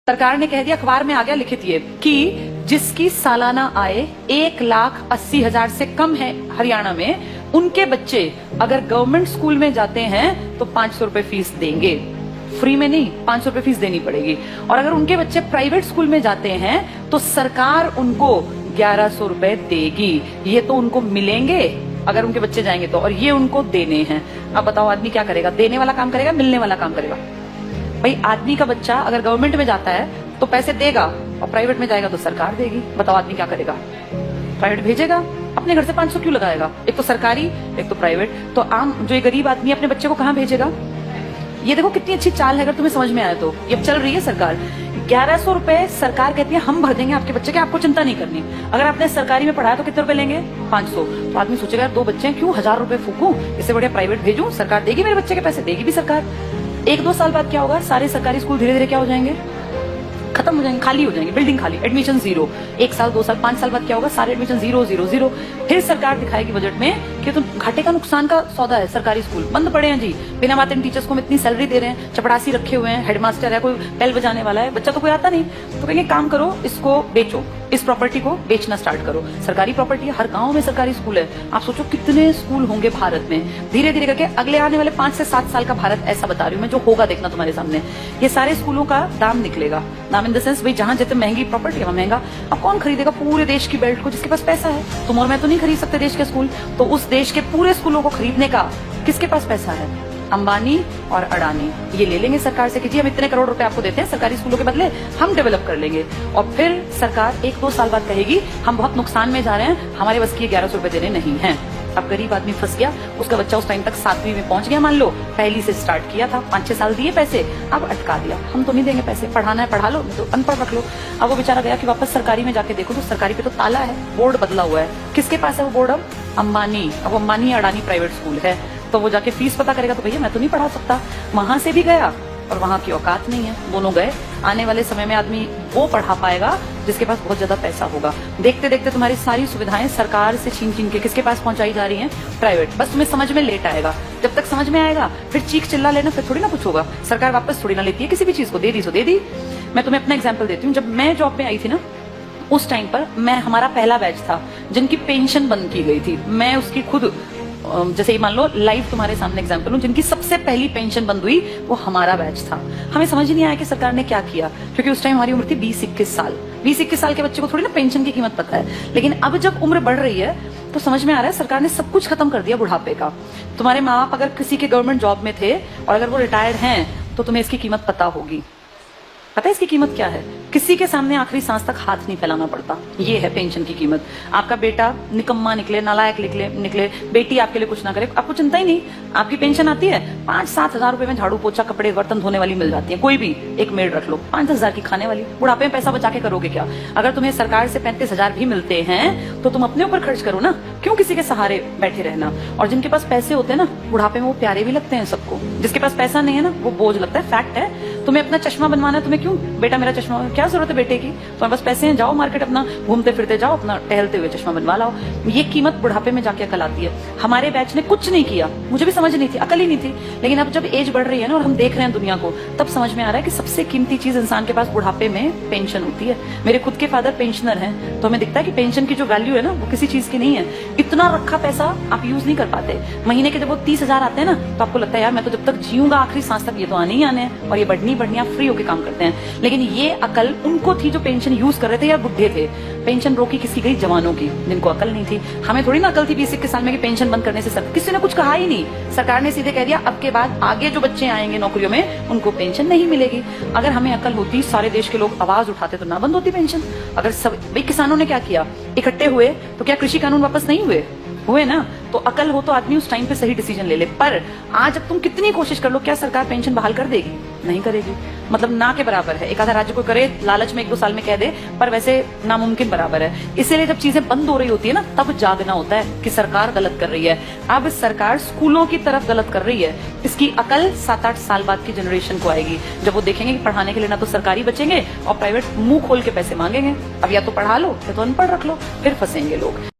सरकार ने कह दिया, अखबार में आ गया लिखित ये कि जिसकी सालाना आय 1,80,000 से कम है हरियाणा में, उनके बच्चे अगर गवर्नमेंट स्कूल में जाते हैं तो 500 रुपए फीस देंगे। फ्री में नहीं, 500 रुपए फीस देनी पड़ेगी। और अगर उनके बच्चे प्राइवेट स्कूल में जाते हैं तो सरकार उनको 1100 रुपए देगी। ये तो उनको मिलेंगे अगर उनके बच्चे जाएंगे तो, और ये उनको देने हैं। अब बताओ आदमी क्या करेगा? देने वाला काम करेगा, मिलने वाला काम करेगा? भाई आदमी का बच्चा अगर गवर्नमेंट में जाता है तो पैसे देगा और प्राइवेट में जाएगा तो सरकार देगी। बताओ आदमी क्या करेगा? प्राइवेट भेजेगा, अपने घर से 500 क्यों लगाएगा? एक तो सरकारी, एक तो प्राइवेट। तो आम जो ये गरीब आदमी अपने बच्चे को कहाँ भेजेगा? ये देखो कितनी अच्छी चाल है, अगर तुम्हें समझ में आए तो। ये चल रही है सरकार। 1100 रुपए सरकार कहती है हम भर देंगे आपके बच्चे के, आपको चिंता नहीं करनी। अगर आपने सरकारी में पढ़ाया तो कितने रुपए लेंगे? 500। तो आदमी सोचेगा यार 2 बच्चे हैं, क्यों 1000 रुपए फूकूं, इससे बढ़िया प्राइवेट भेजूं, सरकार देगी मेरे बच्चे के पैसे, देगी भी सरकार। 1-2 साल बाद क्या होगा? सारे सरकारी स्कूल धीरे धीरे क्या हो जाएंगे? खत्म हो जाएंगे, खाली हो जाएंगे, बिल्डिंग खाली, एडमिशन 0। 1 साल 2 साल 5 साल बाद क्या होगा? सारे एडमिशन 0 0 0। फिर सरकार दिखाएगी बजट में कि तो घाटे का नुकसान का सौदा है, सरकारी स्कूल बंद पड़े हैं जी, बिना बात इन टीचर्स को हम इतनी सैलरी दे रहे हैं, चपड़ासी रखे हुए हैं, हेडमास्टर है, कोई बेल बजाने वाला है, बच्चा तो कोई आता नहीं। तो कहेंगे काम करो, इसको बेचो, इस प्रॉपर्टी को बेचना स्टार्ट करो। सरकारी प्रॉपर्टी है, हर गांव में सरकारी स्कूल है। आप सोचो कितने स्कूल होंगे भारत में। धीरे धीरे करके अगले आने वाले 5 से 7 साल का भारत ऐसा बता रही हूँ मैं, जो होगा देखना तुम्हारे सामने। ये सारे स्कूलों का दाम निकलेगा, दाम इन द सेंस भाई जहां जितने महंगी प्रॉपर्टी है वहां महंगा। अब कौन खरीदेगा पूरे देश की बेल्ट को? जिसके पास पैसा है। तुम और मैं तो नहीं खरीद सकते देश के स्कूल, तो उस देश के पूरे स्कूलों को खरीदने का किसके पास पैसा है? अंबानी और अडानी ये ले लेंगे सरकार से कि जी हम इतने करोड़ रुपए आपको देते हैं, सरकारी स्कूलों के बदले हम डेवलप कर लेंगे। और फिर सरकार 1-2 साल बाद कहेगी हम बहुत नुकसान में जा रहे हैं, हमारे बस की 1100 रुपए देने नहीं है। अब गरीब आदमी फंस गया, उसका बच्चा उस टाइम तक 7वीं में पहुंच गया, मान लो पहली से स्टार्ट किया था, 5-6 साल दिए पैसे, अब अटका दिया, हम तो नहीं देंगे पैसे, पढ़ाना है पढ़ा लो, तो अनपढ़ रख लो। अब वो बेचारा गया कि वापस सरकारी में जाके देखो तो सरकारी पे तो ताला है, बोर्ड बदला हुआ है। किसके पास है वो बोर्ड? अब अंबानी। अब अंबानी अडानी प्राइवेट स्कूल है, तो वो जाके फीस पता करेगा तो भैया मैं तो नहीं पढ़ा सकता। वहां से भी गया और वहां की औकात नहीं है, दोनों गए। आने वाले समय में आदमी वो पढ़ा पाएगा जिसके पास बहुत ज्यादा पैसा होगा। देखते देखते तुम्हारी सारी सुविधाएं सरकार से छीन छीन के किसके पास पहुंचाई जा रही हैं? प्राइवेट। बस तुम्हें समझ में लेट आएगा, जब तक समझ में आएगा फिर चीख चिल्ला लेना, फिर थोड़ी ना कुछ होगा। सरकार वापस थोड़ी ना लेती है किसी भी चीज को, दे दी सो दे दी। मैं तुम्हें अपना एग्जाम्पल देती हूँ। जब मैं जॉब में आई थी ना, उस टाइम पर हमारा पहला बैच था जिनकी पेंशन बंद की गई थी। मैं उसकी खुद, जैसे मान लो लाइव तुम्हारे सामने एग्जांपल हूं, जिनकी सबसे पहली पेंशन बंद हुई वो हमारा बैच था। हमें समझ ही नहीं आया कि सरकार ने क्या किया, क्योंकि उस टाइम हमारी उम्र थी 20-21 साल। 20-21 साल के बच्चे को थोड़ी ना पेंशन की कीमत पता है। लेकिन अब जब उम्र बढ़ रही है तो समझ में आ रहा है सरकार ने सब कुछ खत्म कर दिया बुढ़ापे का। तुम्हारे माँ बाप अगर किसी के गवर्नमेंट जॉब में थे और अगर वो रिटायर्ड हैं तो तुम्हें इसकी कीमत पता होगी। पता है इसकी कीमत क्या है? किसी के सामने आखिरी सांस तक हाथ नहीं फैलाना पड़ता। ये है पेंशन की कीमत। आपका बेटा निकम्मा निकले, नालायक निकले, बेटी आपके लिए कुछ ना करे, आपको चिंता ही नहीं। आपकी पेंशन आती है, 5-7 हजार रुपए में झाड़ू पोछा कपड़े बर्तन धोने वाली मिल जाती है। कोई भी एक मेड रख लो, 5-10 हजार की खाने वाली। बुढ़ापे में पैसा बचा के करोगे क्या? अगर तुम्हें सरकार से 35 हजार भी मिलते हैं तो तुम अपने ऊपर खर्च करो ना, क्यों किसी के सहारे बैठे रहना? और जिनके पास पैसे होते हैं ना, बुढ़ापे में वो प्यारे भी लगते हैं सबको। जिसके पास पैसा नहीं है ना, वो बोझ लगता है। फैक्ट है। तुम्हें अपना चश्मा बनवाना है, तुम्हें क्यों बेटा मेरा चश्मा, क्या जरूरत है बेटे की? तुम्हारे पास पैसे हैं, जाओ मार्केट, अपना घूमते फिरते जाओ, अपना टहलते हुए चश्मा बनवा लाओ। ये कीमत बुढ़ापे में जाके अकल आती है। हमारे बैच ने कुछ नहीं किया, मुझे भी समझ नहीं थी, अकल ही नहीं थी। लेकिन अब जब एज बढ़ रही है ना और हम देख रहे हैं दुनिया को, तब समझ में आ रहा है कि सबसे कीमती चीज इंसान के पास बुढ़ापे में पेंशन होती है। मेरे खुद के फादर पेंशनर हैं, तो हमें दिखता है कि पेंशन की जो वैल्यू है ना वो किसी चीज की नहीं है। इतना रखा पैसा आप यूज नहीं कर पाते। महीने के जब वो 30 हजार आते हैं ना, तो आपको लगता है यार मैं तो जब तक जीऊंगा आखिरी सांस तक ये तो आने ही आने हैं, और ये बढ़नी आप फ्री होकर काम करते हैं। लेकिन ये अकल उनको थी जो पेंशन यूज कर रहे थे या बुढ़े थे। पेंशन रोकी किसकी गई? जवानों की, जिनको अकल नहीं थी। हमें थोड़ी ना अकल थी 20-21 साल में कि पेंशन बंद करने से किसी ने कुछ कहा ही नहीं। सरकार ने सीधे कह दिया अब के बाद आगे जो बच्चे आएंगे नौकरियों में उनको पेंशन नहीं मिलेगी। अगर हमें अकल होती, सारे देश के लोग आवाज उठाते तो ना बंद होती पेंशन। अगर सब भाई किसानों ने क्या किया, इकट्ठे हुए तो क्या कृषि कानून वापस नहीं हुए ना? तो अकल हो तो आदमी उस टाइम पे सही डिसीजन ले ले। पर आज अब तुम कितनी कोशिश कर लो, क्या सरकार पेंशन बहाल कर देगी? नहीं करेगी। मतलब ना के बराबर है। एक आधा राज्य को करे, लालच में 1-2 साल में कह दे, पर वैसे नामुमकिन बराबर है। इसीलिए जब चीजें बंद हो रही होती है ना, तब जागना होता है कि सरकार गलत कर रही है। अब सरकार स्कूलों की तरफ गलत कर रही है। इसकी अकल 7-8 साल बाद की जनरेशन को आएगी, जब वो देखेंगे कि पढ़ाने के लिए ना तो सरकारी बचेंगे और प्राइवेट मुंह खोल के पैसे मांगेंगे। अब या तो पढ़ा लो या तो अनपढ़ रख लो, फिर फंसेंगे लोग।